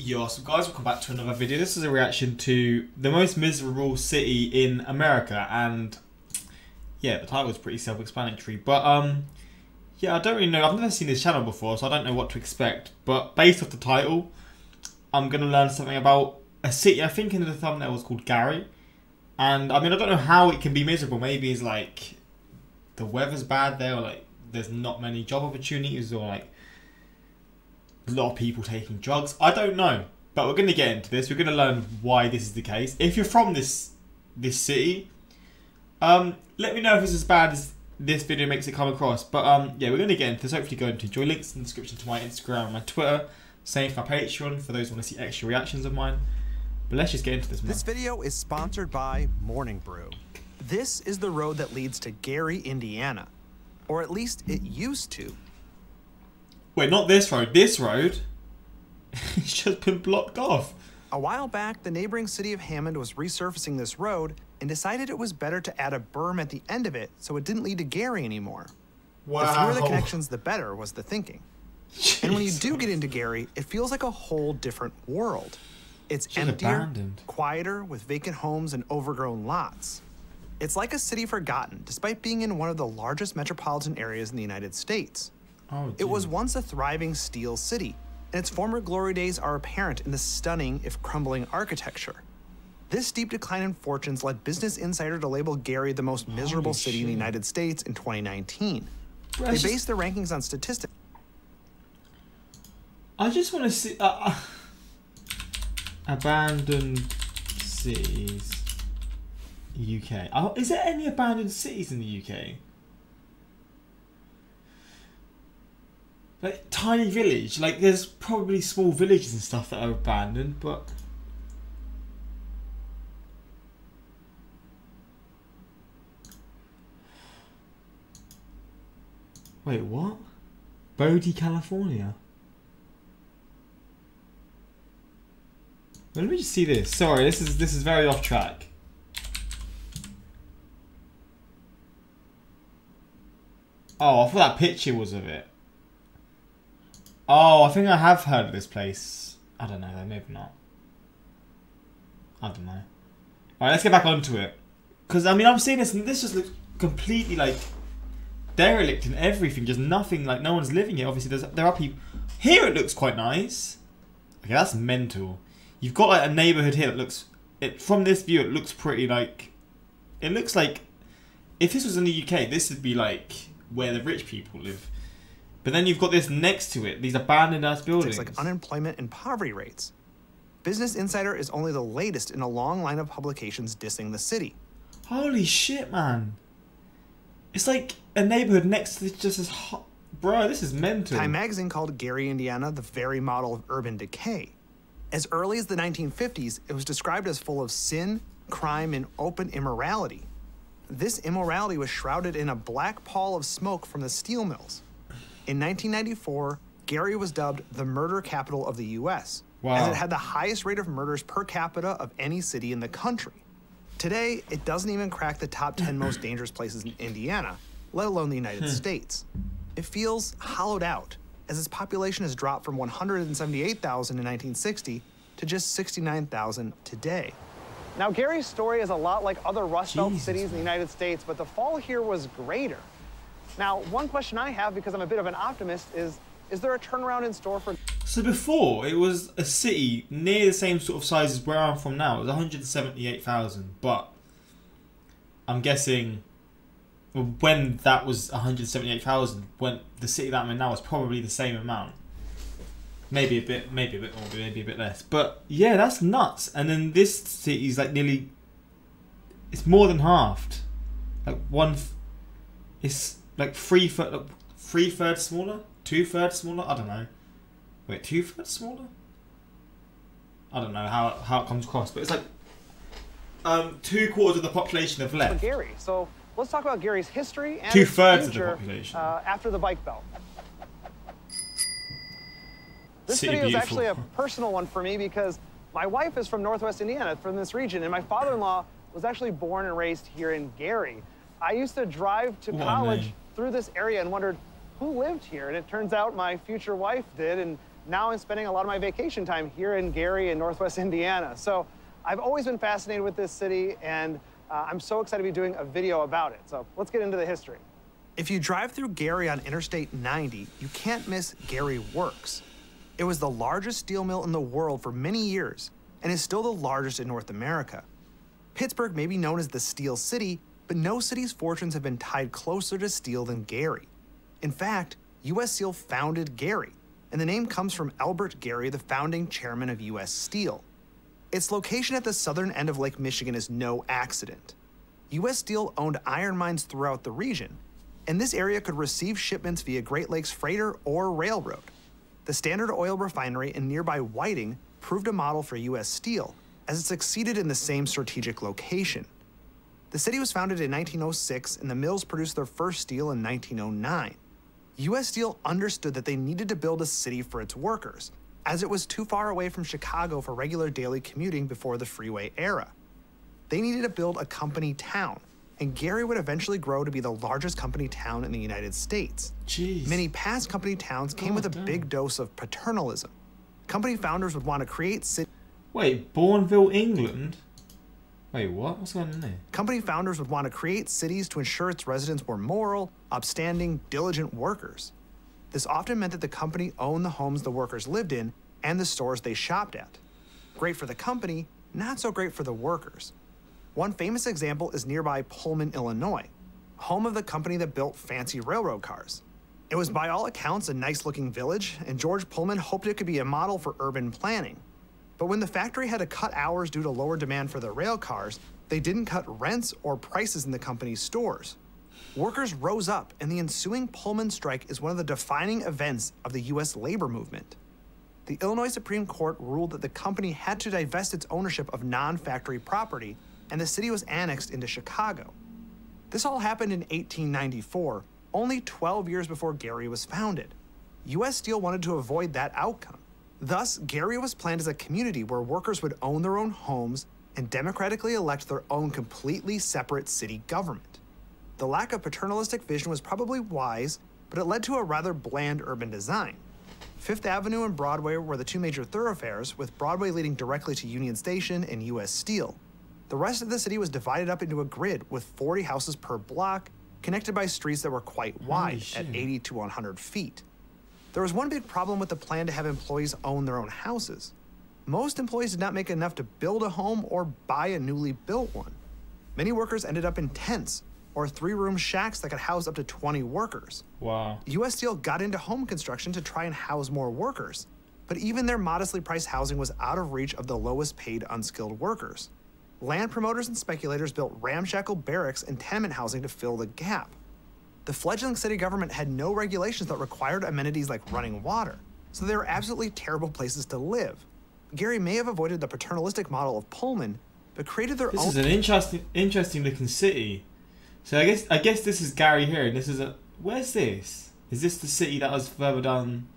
Yo, so guys, welcome back to another video. This is a reaction to the most miserable city in America, and yeah, the title is pretty self-explanatory. But yeah, I don't really know. I've never seen this channel before, so I don't know what to expect. But based off the title, I'm gonna learn something about a city. I think in the thumbnail was called Gary, and I mean I don't know how it can be miserable. Maybe it's like the weather's bad there, or like there's not many job opportunities, or like a lot of people taking drugs. I don't know, but we're going to get into this. We're going to learn why this is the case. If you're from this city, let me know if it's as bad as this video makes it come across. But yeah, we're going to get into this. Hopefully go into enjoy. Links in the description to my Instagram and my Twitter. Same for my Patreon for those who want to see extra reactions of mine. But let's just get into this, man. This video is sponsored by Morning Brew. This is the road that leads to Gary, Indiana. Or at least it used to. Wait, not this road. This road? It's just been blocked off. A while back, the neighboring city of Hammond was resurfacing this road and decided it was better to add a berm at the end of it so it didn't lead to Gary anymore. Wow. The fewer the connections, the better, was the thinking. Jeez. And when you do get into Gary, it feels like a whole different world. It's emptier, abandoned, quieter, with vacant homes and overgrown lots. It's like a city forgotten, despite being in one of the largest metropolitan areas in the United States. Oh, it was once a thriving steel city, and its former glory days are apparent in the stunning, if crumbling, architecture. This steep decline in fortunes led Business Insider to label Gary the most miserable city in the United States in 2019. They based their rankings on statistics. I just want to see abandoned cities, UK. Oh, is there any abandoned cities in the UK? Like tiny village, like there's probably small villages and stuff that are abandoned, but wait, what? Bodie, California. Well, let me just see this. Sorry, this is very off track. Oh, I thought that picture was of it. Oh, I think I have heard of this place. I don't know though, maybe not. I don't know. Alright, let's get back onto it. Because, I mean, I'm seeing this and this just looks completely, like, derelict and everything. Just nothing, like, no one's living here. Obviously, there are people. Here it looks quite nice. Okay, that's mental. You've got, like, a neighbourhood here that looks... from this view, it looks pretty, like... It looks like... If this was in the UK, this would be, like, where the rich people live. But then you've got this next to it, these abandoned ass buildings. Like unemployment and poverty rates. Business Insider is only the latest in a long line of publications dissing the city. Holy shit, man. It's like a neighborhood next to just this hot... Bro, this is mental. Time magazine called Gary, Indiana, the very model of urban decay. As early as the 1950s, it was described as full of sin, crime, and open immorality. This immorality was shrouded in a black pall of smoke from the steel mills. In 1994, Gary was dubbed the murder capital of the U.S., as it had the highest rate of murders per capita of any city in the country. Today, it doesn't even crack the top 10 most dangerous places in Indiana, let alone the United States. It feels hollowed out, as its population has dropped from 178,000 in 1960 to just 69,000 today. Now, Gary's story is a lot like other Rust Belt cities in the United States, but the fall here was greater. Now, one question I have, because I'm a bit of an optimist, is there a turnaround in store for... So before, it was a city near the same sort of size as where I'm from now. It was 178,000, but I'm guessing when that was 178,000, when the city that I'm in now was probably the same amount. Maybe a bit more, maybe a bit less. But yeah, that's nuts. And then this city is like nearly... It's more than halved. Like it's... like three-thirds smaller? Two-thirds smaller? I don't know. Wait, two-thirds smaller? I don't know how it comes across, but it's like 2/4 of the population have left. Gary. So let's talk about Gary's history and two-thirds its future, of the population after the bike belt. This City video is beautiful. actually a personal one for me because my wife is from Northwest Indiana, from this region, and my father-in-law was actually born and raised here in Gary. I used to drive to college through this area and wondered who lived here, and it turns out my future wife did, and now I'm spending a lot of my vacation time here in Gary in Northwest Indiana. So I've always been fascinated with this city, and I'm so excited to be doing a video about it. So let's get into the history. If you drive through Gary on Interstate 90, you can't miss Gary Works. It was the largest steel mill in the world for many years and is still the largest in North America. Pittsburgh may be known as the Steel City, but no city's fortunes have been tied closer to steel than Gary. In fact, U.S. Steel founded Gary, and the name comes from Elbert Gary, the founding chairman of U.S. Steel. Its location at the southern end of Lake Michigan is no accident. U.S. Steel owned iron mines throughout the region, and this area could receive shipments via Great Lakes freighter or railroad. The Standard Oil refinery in nearby Whiting proved a model for U.S. Steel, as it succeeded in the same strategic location. The city was founded in 1906, and the mills produced their first steel in 1909. U.S. Steel understood that they needed to build a city for its workers, as it was too far away from Chicago for regular daily commuting before the freeway era. They needed to build a company town, and Gary would eventually grow to be the largest company town in the United States. Jeez. Many past company towns came with a big dose of paternalism. Company founders would want to create cities. Wait, Bourneville, England? Wait, what? What's going on there? Company founders would want to create cities to ensure its residents were moral, upstanding, diligent workers. This often meant that the company owned the homes the workers lived in and the stores they shopped at. Great for the company, not so great for the workers. One famous example is nearby Pullman, Illinois, home of the company that built fancy railroad cars. It was by all accounts a nice-looking village, and George Pullman hoped it could be a model for urban planning. But when the factory had to cut hours due to lower demand for their rail cars, they didn't cut rents or prices in the company's stores. Workers rose up, and the ensuing Pullman strike is one of the defining events of the U.S. labor movement. The Illinois Supreme Court ruled that the company had to divest its ownership of non-factory property, and the city was annexed into Chicago. This all happened in 1894, only 12 years before Gary was founded. U.S. Steel wanted to avoid that outcome. Thus, Gary was planned as a community where workers would own their own homes and democratically elect their own completely separate city government. The lack of paternalistic vision was probably wise, but it led to a rather bland urban design. Fifth Avenue and Broadway were the two major thoroughfares, with Broadway leading directly to Union Station and U.S. Steel. The rest of the city was divided up into a grid with 40 houses per block, connected by streets that were quite wide at 80 to 100 feet. There was one big problem with the plan to have employees own their own houses. Most employees did not make enough to build a home or buy a newly built one. Many workers ended up in tents or three-room shacks that could house up to 20 workers. Wow. U.S. Steel got into home construction to try and house more workers, but even their modestly priced housing was out of reach of the lowest paid unskilled workers. Land promoters and speculators built ramshackle barracks and tenement housing to fill the gap. The fledgling city government had no regulations that required amenities like running water, so they were absolutely terrible places to live. Gary may have avoided the paternalistic model of Pullman, but created their own. This is an interesting looking city. So I guess this is Gary here, and this is a. Where's this? Is this the city that was further down?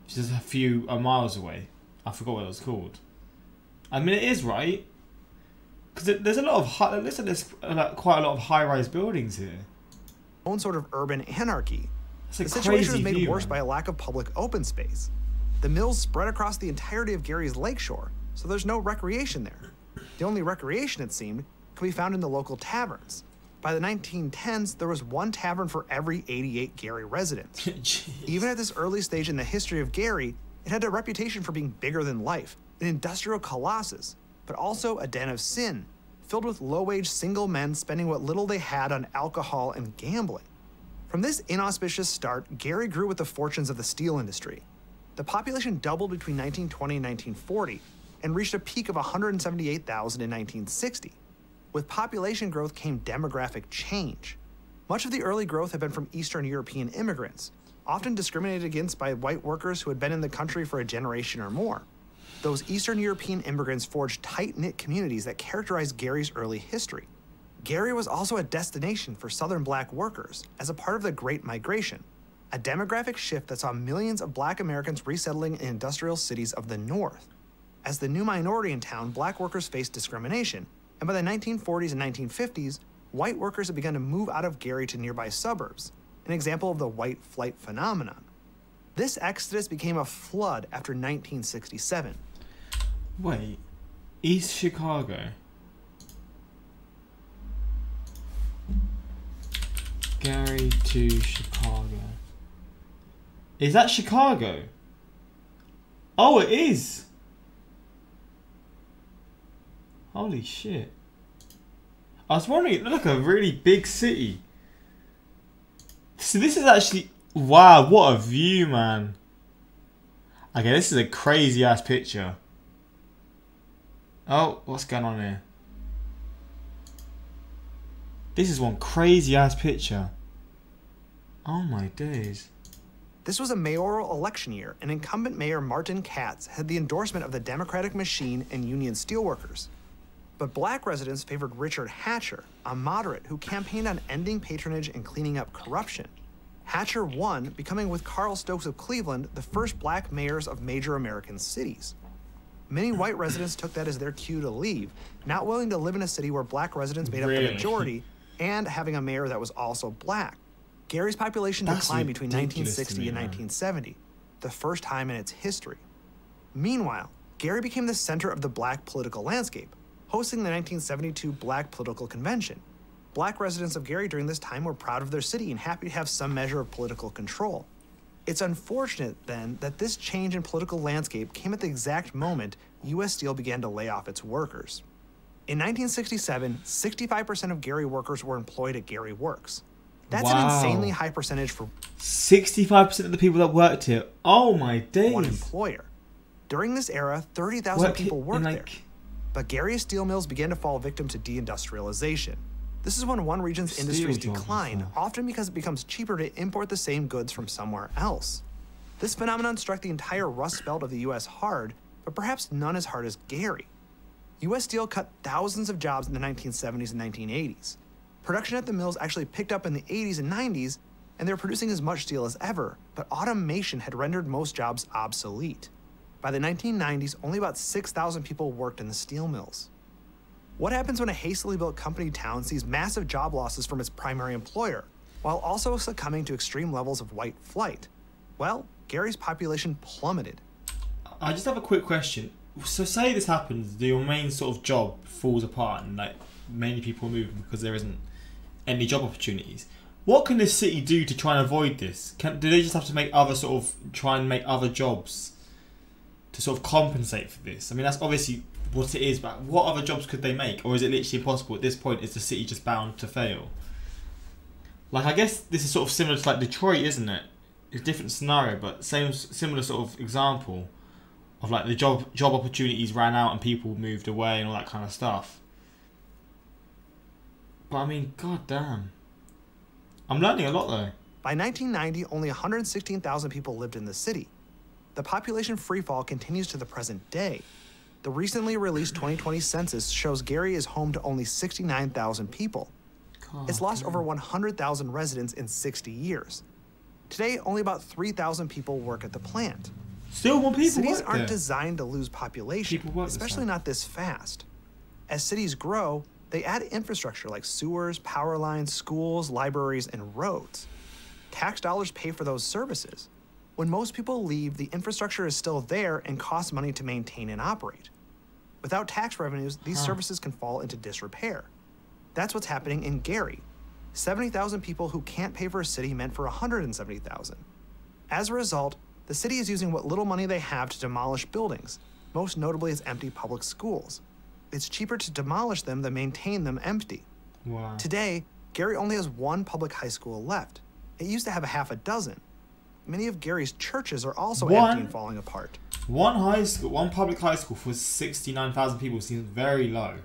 Just a few miles away. I forgot what it was called. I mean, it is right, because there's a lot of there's quite a lot of high-rise buildings here. Own sort of urban anarchy. That's The a situation was crazy made view, worse man. by a lack of public open space. The mills spread across the entirety of Gary's lakeshore, so there's no recreation there. The only recreation, it seemed, could be found in the local taverns. By the 1910s, there was one tavern for every 88 Gary residents. Jeez. Even at this early stage in the history of Gary, it had a reputation for being bigger than life, an industrial colossus, but also a den of sin, filled with low-wage single men spending what little they had on alcohol and gambling. From this inauspicious start, Gary grew with the fortunes of the steel industry. The population doubled between 1920 and 1940 and reached a peak of 178,000 in 1960. With population growth came demographic change. Much of the early growth had been from Eastern European immigrants, often discriminated against by white workers who had been in the country for a generation or more. Those Eastern European immigrants forged tight-knit communities that characterized Gary's early history. Gary was also a destination for Southern black workers as a part of the Great Migration, a demographic shift that saw millions of black Americans resettling in industrial cities of the North. As the new minority in town, black workers faced discrimination, and by the 1940s and 1950s, white workers had begun to move out of Gary to nearby suburbs, an example of the white flight phenomenon. This exodus became a flood after 1967. Wait, East Chicago. Gary to Chicago. Is that Chicago? Oh, it is. Holy shit. I was wondering, it looked like a really big city. So this is actually... Wow, what a view, man. Okay, this is a crazy ass picture. Oh, what's going on here? This is one crazy ass picture. Oh my days. This was a mayoral election year, and incumbent Mayor Martin Katz had the endorsement of the Democratic Machine and Union Steelworkers. But black residents favored Richard Hatcher, a moderate who campaigned on ending patronage and cleaning up corruption. Hatcher won, becoming, with Carl Stokes of Cleveland, the first black mayors of major American cities. Many white residents took that as their cue to leave, not willing to live in a city where black residents made up the majority and having a mayor that was also black. Gary's population declined between 1960 and 1970, the first time in its history. Meanwhile, Gary became the center of the black political landscape, hosting the 1972 Black Political Convention. Black residents of Gary during this time were proud of their city and happy to have some measure of political control. It's unfortunate, then, that this change in political landscape came at the exact moment U.S. Steel began to lay off its workers. In 1967, 65% of Gary workers were employed at Gary Works. That's an insanely high percentage for 65% of the people that worked here. Oh my days. One employer. During this era, 30,000 people worked there. But Gary's steel mills began to fall victim to deindustrialization. This is when one region's industries decline, often because it becomes cheaper to import the same goods from somewhere else. This phenomenon struck the entire Rust Belt of the U.S. hard, but perhaps none as hard as Gary. U.S. Steel cut thousands of jobs in the 1970s and 1980s. Production at the mills actually picked up in the 80s and 90s, and they were producing as much steel as ever, but automation had rendered most jobs obsolete. By the 1990s, only about 6,000 people worked in the steel mills. What happens when a hastily built company town sees massive job losses from its primary employer, while also succumbing to extreme levels of white flight? Well, Gary's population plummeted. I just have a quick question. So say this happens, your main sort of job falls apart and like many people move because there isn't any job opportunities. What can this city do to try and avoid this? Do they just have to make other try and make other jobs to sort of compensate for this? I mean, that's obviously what it is, but what other jobs could they make? Or is it literally impossible at this point? Is the city just bound to fail? Like, I guess this is sort of similar to like Detroit, isn't it? It's a different scenario, but similar sort of example of like the job opportunities ran out and people moved away and all that kind of stuff. But I mean, god damn. I'm learning a lot though. By 1990, only 116,000 people lived in the city. The population freefall continues to the present day. The recently released 2020 census shows Gary is home to only 69,000 people. It's lost over 100,000 residents in 60 years. Today, only about 3,000 people work at the plant. Still more people Cities work aren't there. designed to lose population, especially not this fast. As cities grow, they add infrastructure like sewers, power lines, schools, libraries, and roads. Tax dollars pay for those services. When most people leave, the infrastructure is still there and costs money to maintain and operate. Without tax revenues, these services can fall into disrepair. That's what's happening in Gary. 70,000 people who can't pay for a city meant for 170,000. As a result, the city is using what little money they have to demolish buildings, most notably its empty public schools. It's cheaper to demolish them than maintain them empty. Wow. Today, Gary only has one public high school left. It used to have a half a dozen. Many of Gary's churches are also empty and falling apart. One public high school for 69,000 people seems very low.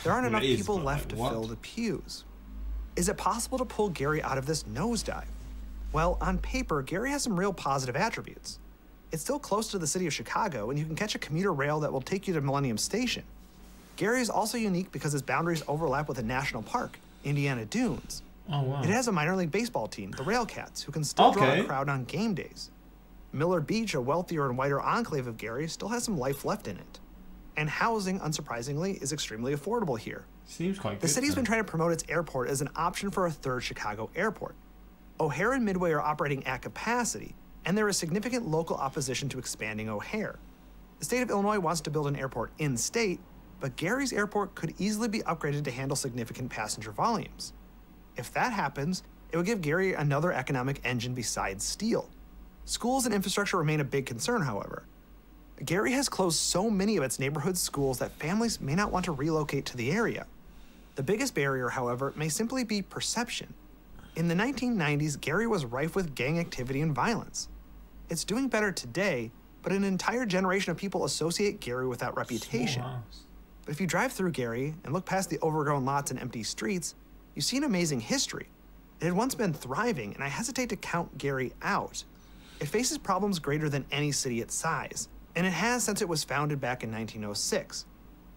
There aren't enough people left to fill the pews. Is it possible to pull Gary out of this nosedive? Well, on paper, Gary has some real positive attributes. It's still close to the city of Chicago, and you can catch a commuter rail that will take you to Millennium Station. Gary is also unique because its boundaries overlap with a national park, Indiana Dunes. Oh, wow. It has a minor league baseball team, the Railcats, who can still draw a crowd on game days. Miller Beach, a wealthier and whiter enclave of Gary, still has some life left in it. And housing, unsurprisingly, is extremely affordable here. Seems quite good. The city's been trying to promote its airport as an option for a third Chicago airport. O'Hare and Midway are operating at capacity, and there is significant local opposition to expanding O'Hare. The state of Illinois wants to build an airport in-state, but Gary's airport could easily be upgraded to handle significant passenger volumes. If that happens, it would give Gary another economic engine besides steel. Schools and infrastructure remain a big concern, however. Gary has closed so many of its neighborhood schools that families may not want to relocate to the area. The biggest barrier, however, may simply be perception. In the 1990s, Gary was rife with gang activity and violence. It's doing better today, but an entire generation of people associate Gary with that reputation. But if you drive through Gary and look past the overgrown lots and empty streets, you see an amazing history. It had once been thriving, and I hesitate to count Gary out. It faces problems greater than any city its size, and it has since it was founded back in 1906.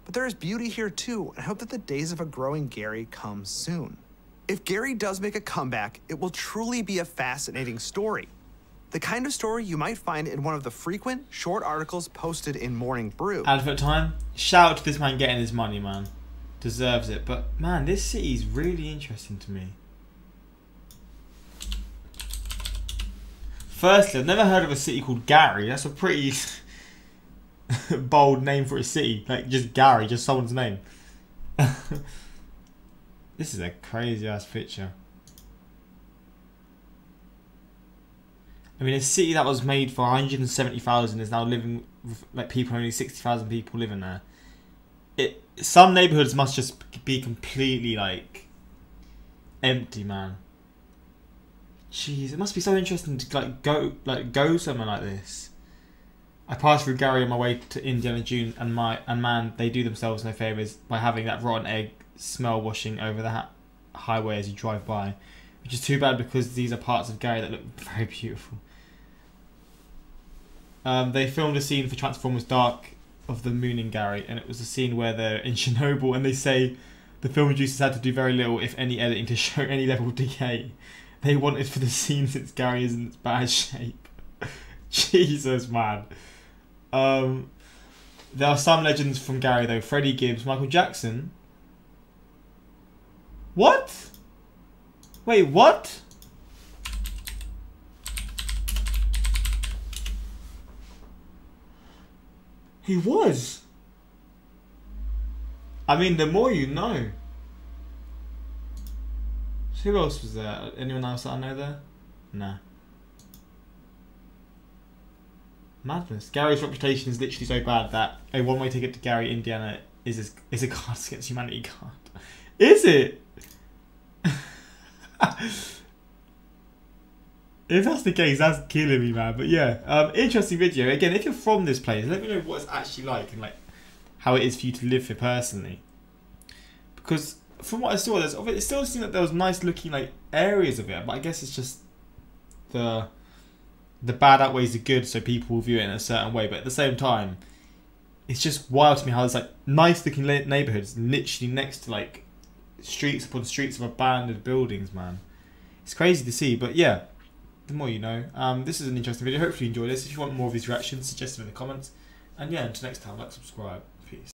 But there is beauty here too, and I hope that the days of a growing Gary come soon. If Gary does make a comeback, it will truly be a fascinating story. The kind of story you might find in one of the frequent short articles posted in Morning Brew. Advert time. Shout out to this man getting his money, man. Deserves it. But man, this city is really interesting to me. Firstly, I've never heard of a city called Gary. That's a pretty bold name for a city. Like, just Gary, just someone's name. This is a crazy ass picture. I mean, a city that was made for 170,000 is now living with, like, people, only 60,000 people living there. Some neighborhoods must just be completely, like, empty, man. Jeez, it must be so interesting to go somewhere like this. I passed through Gary on my way to Indiana June, and man, they do themselves no favors by having that rotten egg smell washing over the highway as you drive by, which is too bad because these are parts of Gary that look very beautiful. They filmed a scene for Transformers Dark of the Moon in Gary, and it was a scene where they're in Chernobyl, and they say the film producers had to do very little, if any, editing to show any level of decay they wanted for the scene since Gary is in its bad shape. Jesus, man. There are some legends from Gary though. Freddie Gibbs, Michael Jackson. What? Wait, what? He was. I mean, the more you know. Who else was there? Anyone else that I know there? Nah. Madness. Gary's reputation is literally so bad that a one-way ticket to Gary, Indiana is a Cards Against Humanity card. Is it? If that's the case, that's killing me, man. But yeah, interesting video. Again, if you're from this place, let me know what it's actually like and like how it is for you to live here personally. Because from what I saw, it still seemed like there was nice looking like areas of it, but I guess it's just the bad outweighs the good, so people will view it in a certain way. But at the same time, it's just wild to me how there's like nice looking neighborhoods literally next to like streets upon streets of abandoned buildings, man. It's crazy to see, but yeah, the more you know. This is an interesting video. Hopefully you enjoyed this. If you want more of these reactions, suggest them in the comments. And yeah, until next time, like, subscribe. Peace.